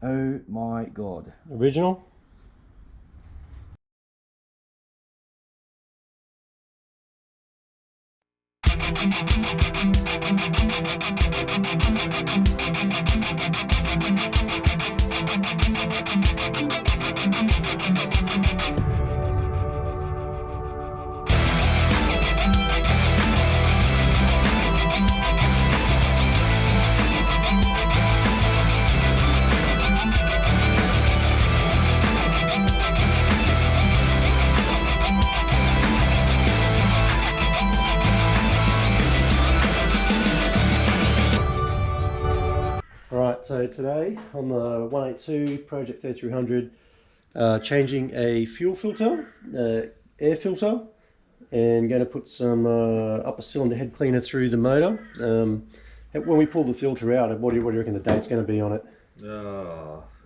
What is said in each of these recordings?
Oh my god. Original. Right, so today on the 182 Project 3300, changing a fuel filter, air filter, and going to put some upper cylinder head cleaner through the motor. When we pull the filter out, what do you reckon the date's going to be on it?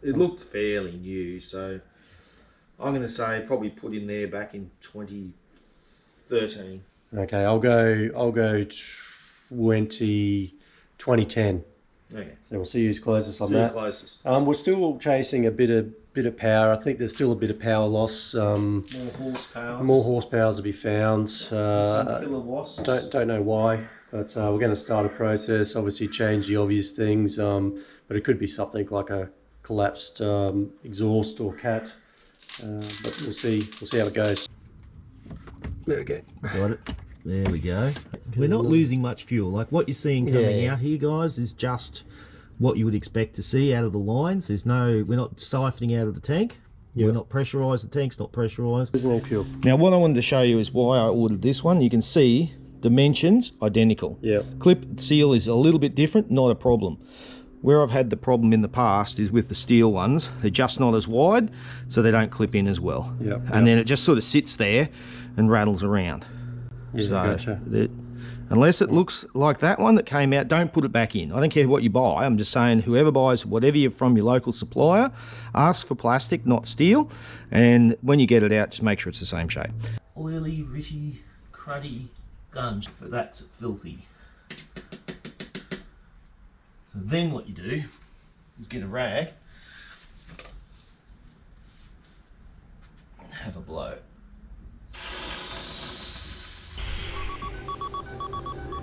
It looked fairly new, so I'm going to say probably put in there back in 2013. Okay, I'll go 2010. Okay. So we'll see who's closest on that. Closest. We're still chasing a bit of power. I think there's still a bit of power loss. More horsepower. More horsepowers to be found. Some killer wasps. Don't know why, but we're going to start a process. Obviously, change the obvious things, but it could be something like a collapsed exhaust or cat. But we'll see how it goes. There we go. Got it. There we go. We're not losing much fuel. Like what you're seeing coming out here, guys, is just what you would expect to see out of the lines. We're not siphoning out of the tank. We're not pressurised. The tank's not pressurised. There's no fuel. Now, what I wanted to show you is why I ordered this one. You can see dimensions identical. Yeah. Clip seal is a little bit different. Not a problem. Where I've had the problem in the past is with the steel ones. They're just not as wide, so they don't clip in as well. Yep. And then it just sort of sits there and rattles around. Yeah, So gotcha. unless it looks like that one that came out, don't put it back in. I don't care what you buy. I'm just saying whoever buys whatever you're from your local supplier, ask for plastic, not steel. And when you get it out, just make sure it's the same shape. Oily, ritty, cruddy gunge, but that's filthy. So then what you do is get a rag, have a blow.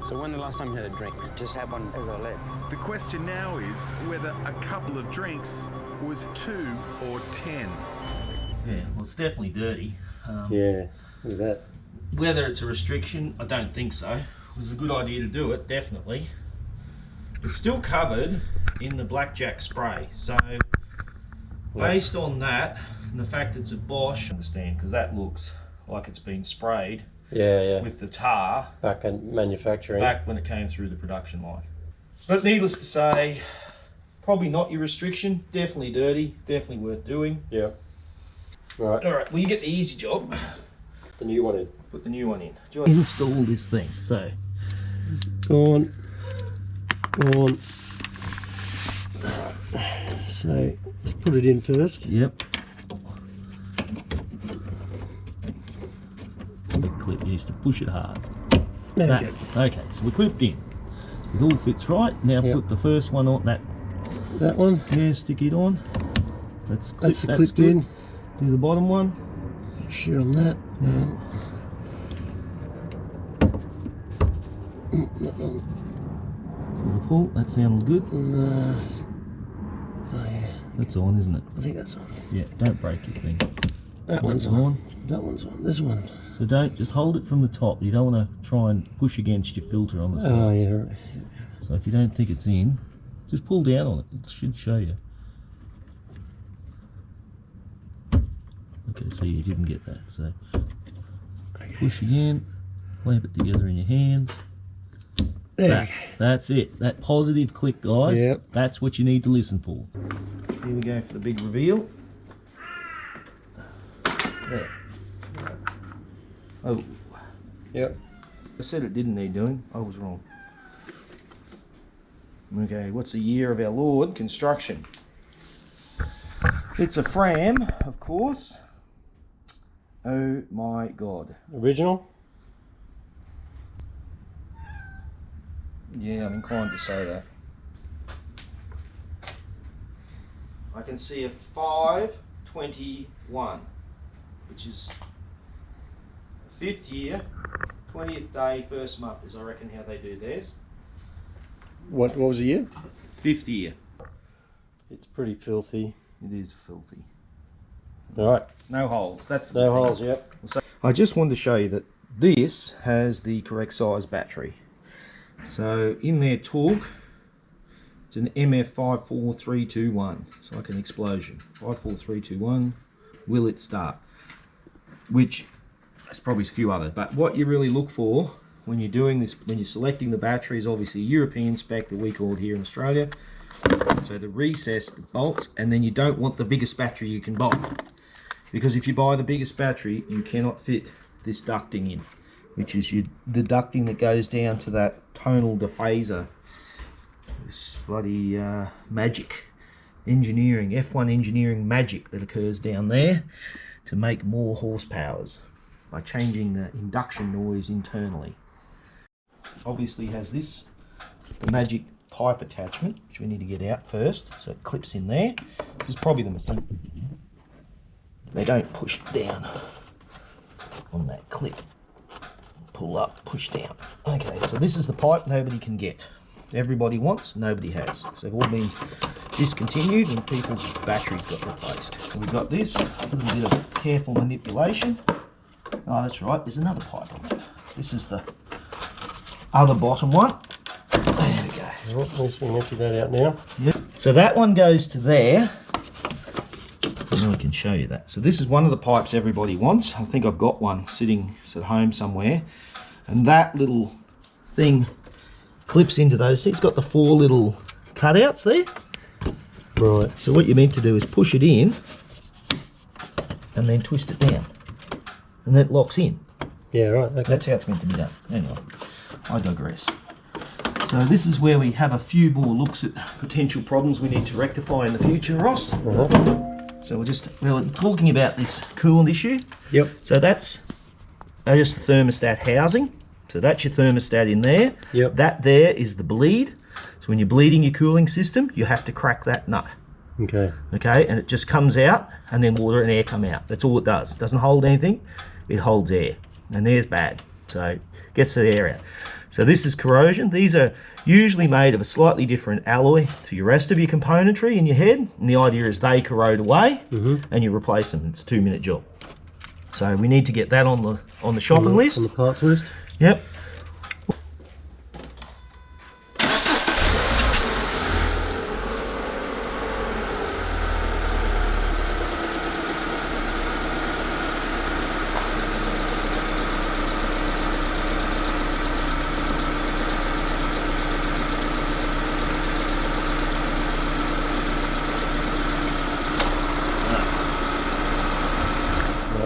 So when the last time you had a drink? Just had one as I left. The question now is whether a couple of drinks was 2 or 10. Yeah, well, it's definitely dirty. Yeah, look at that. Whether it's a restriction, I don't think so. It was a good idea to do it, definitely. It's still covered in the blackjack spray, so based on that and the fact it's a Bosch, I understand, because that looks like it's been sprayed. Yeah. With the tar Back in manufacturing. back when it came through the production line. But needless to say, probably not your restriction. Definitely dirty. Definitely worth doing. Yeah. Right. All right. Well, you get the easy job. The new one in. Put the new one in. Do you want to install this thing? So, Go on. So let's put it in first. yep. Clip. You used to push it hard. There That. we go. Okay. So we're clipped in. It all fits right. Now put the first one on. That. That one. Yeah. Stick it on. That's That's clipped in. Do the bottom one. Make sure on that. That one. Pull the pull. That sounds good. Oh yeah. That's on, isn't it? I think that's on. Yeah. Don't break your thing. That One's one's on. on. That one's on. This one. So don't just hold it from the top. You don't want to try and push against your filter on the side. Oh yeah. Right. So if you don't think it's in, just pull down on it. It should show you. Okay, so you didn't get that. So push again, clamp it together in your hands. There. That's it. That positive click, guys. Yep. That's what you need to listen for. Here we go for the big reveal. There. Oh. Yep. I said it didn't need doing. I was wrong. Okay, what's the year of our Lord? Construction. It's a Fram, of course. Oh my God. Original? Yeah, I'm inclined to say that. I can see a 5/21, which is 5th year, 20th day, 1st month is I reckon how they do theirs. What was the year? 5th year. It's pretty filthy. It is filthy. All right. No holes. That's the No thing. holes, yep. So I just wanted to show you that this has the correct size battery. So in their talk, it's an MF54321. It's like an explosion. 54321. Will it start? Which there's probably a few others, but what you really look for when you're doing this, when you're selecting the battery, is obviously European spec that we call it here in Australia. So the recessed bolts, and then you don't want the biggest battery you can buy, because if you buy the biggest battery, you cannot fit this ducting in, which is the ducting that goes down to that tonal dephaser. This bloody magic engineering, F1 engineering magic that occurs down there to make more horsepowers by changing the induction noise internally. Obviously has this, the magic pipe attachment, which we need to get out first, so it clips in there. This is probably the mistake. They don't push it down on that clip. Pull up, push down. Okay, so this is the pipe nobody can get. Everybody wants, nobody has. So they've all been discontinued and people's batteries got replaced. So we've got this, a little bit of careful manipulation. Oh, that's right, there's another pipe on it. This is the other bottom one. There we go. Well, at least we can empty that out now. Yep. So that one goes to there. And I can show you that. So this is one of the pipes everybody wants. I think I've got one sitting at home somewhere. And that little thing clips into those. See, it's got the 4 little cutouts there. Right. So what you're meant to do is push it in and then twist it down. And then it locks in. Yeah, right. Okay. That's how it's meant to be done. Anyway, I digress. So this is where we have a few more looks at potential problems we need to rectify in the future, Ross. So we're talking about this coolant issue. Yep. So that's just the thermostat housing. So that's your thermostat in there. Yep. That there is the bleed. So when you're bleeding your cooling system, you have to crack that nut. Okay. Okay, and it just comes out, and then water and air come out. That's all it does. It doesn't hold anything. It holds air, and air's bad. So it gets the air out. So this is corrosion. These are usually made of a slightly different alloy to your rest of your componentry in your head. And the idea is they corrode away and you replace them. It's a 2-minute job. So we need to get that on the shopping list. On the parts list? Yep.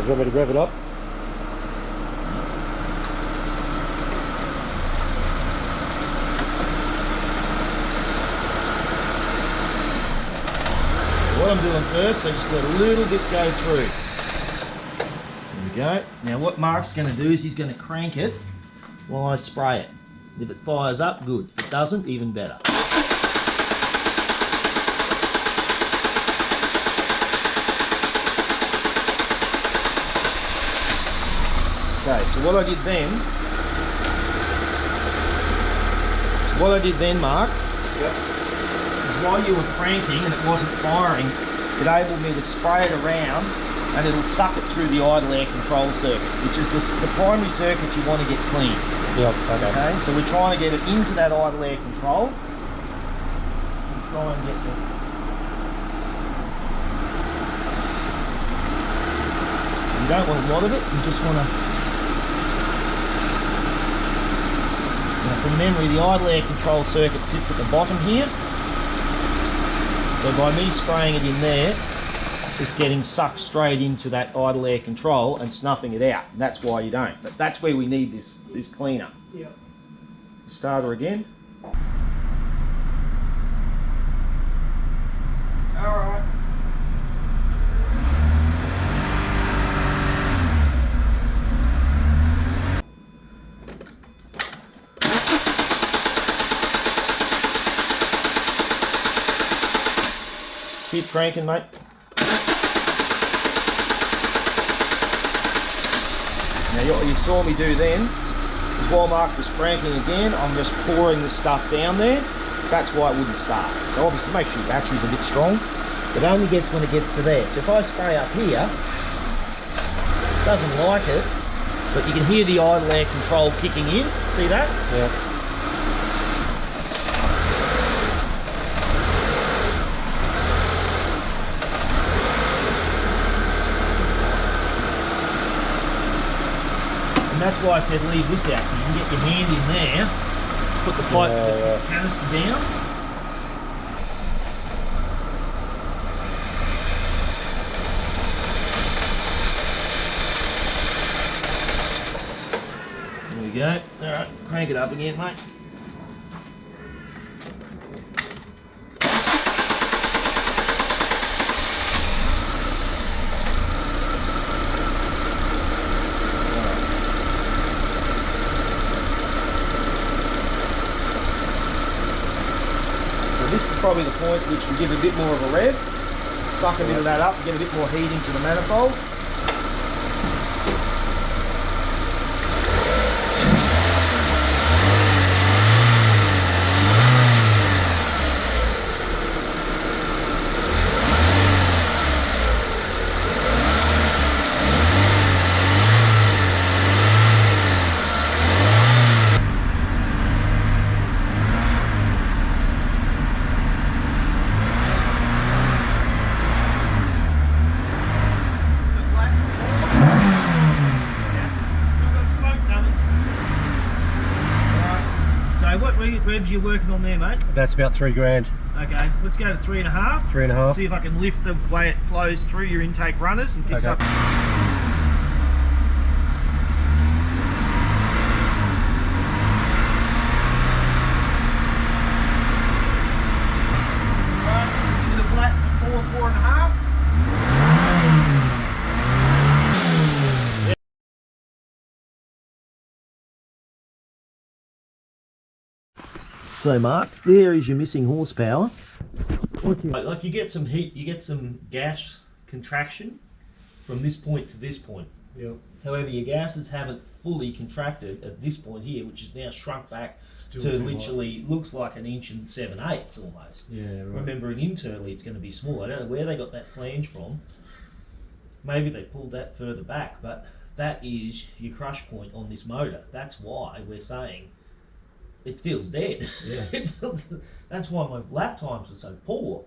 Do you want me to rev it up? What I'm doing first, I just let a little bit go through. There we go. Now what Mark's going to do is he's going to crank it while I spray it. If it fires up, good. If it doesn't, even better. Okay, so what I did then, Mark, is while you were cranking and it wasn't firing, it enabled me to spray it around and it'll suck it through the idle air control circuit, which is the primary circuit you want to get clean. Yep, Okay, so we're trying to get it into that idle air control. And try and get you don't want a lot of it, you just want to. Now from memory, the idle air control circuit sits at the bottom here. So by me spraying it in there, it's getting sucked straight into that idle air control and snuffing it out. And that's why you don't. But that's where we need this cleaner. Yep. Starter again. Alright. Keep cranking, mate. Now what you saw me do then is while Mark was cranking again, I'm just pouring the stuff down there. That's why it wouldn't start. So obviously make sure your battery's a bit strong. It only gets when it gets to there. So if I spray up here, it doesn't like it, but you can hear the idle air control kicking in. See that? Yeah. And that's why I said leave this out. You can get your hand in there, put the pipe, the canister down. There we go. Alright, crank it up again, mate. This is probably the point which we give a bit more of a rev, suck a bit of that up, get a bit more heat into the manifold. Revs you're working on there, mate? That's about 3 grand. Okay, let's go to 3.5. 3.5. See if I can lift the way it flows through your intake runners and picks up. Right, give it a black for 4.5. So Mark, there is your missing horsepower. Like you get some heat, you get some gas contraction from this point to this point. Yep. However, your gases haven't fully contracted at this point here, which is now shrunk back to literally looks like 1 7/8 almost. Yeah, right. Remembering internally it's going to be small. I don't know where they got that flange from. Maybe they pulled that further back, but that is your crush point on this motor. That's why we're saying it feels dead. Yeah. That's why my lap times are so poor.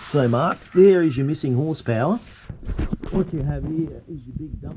So Mark, there is your missing horsepower. What you have here is your big dump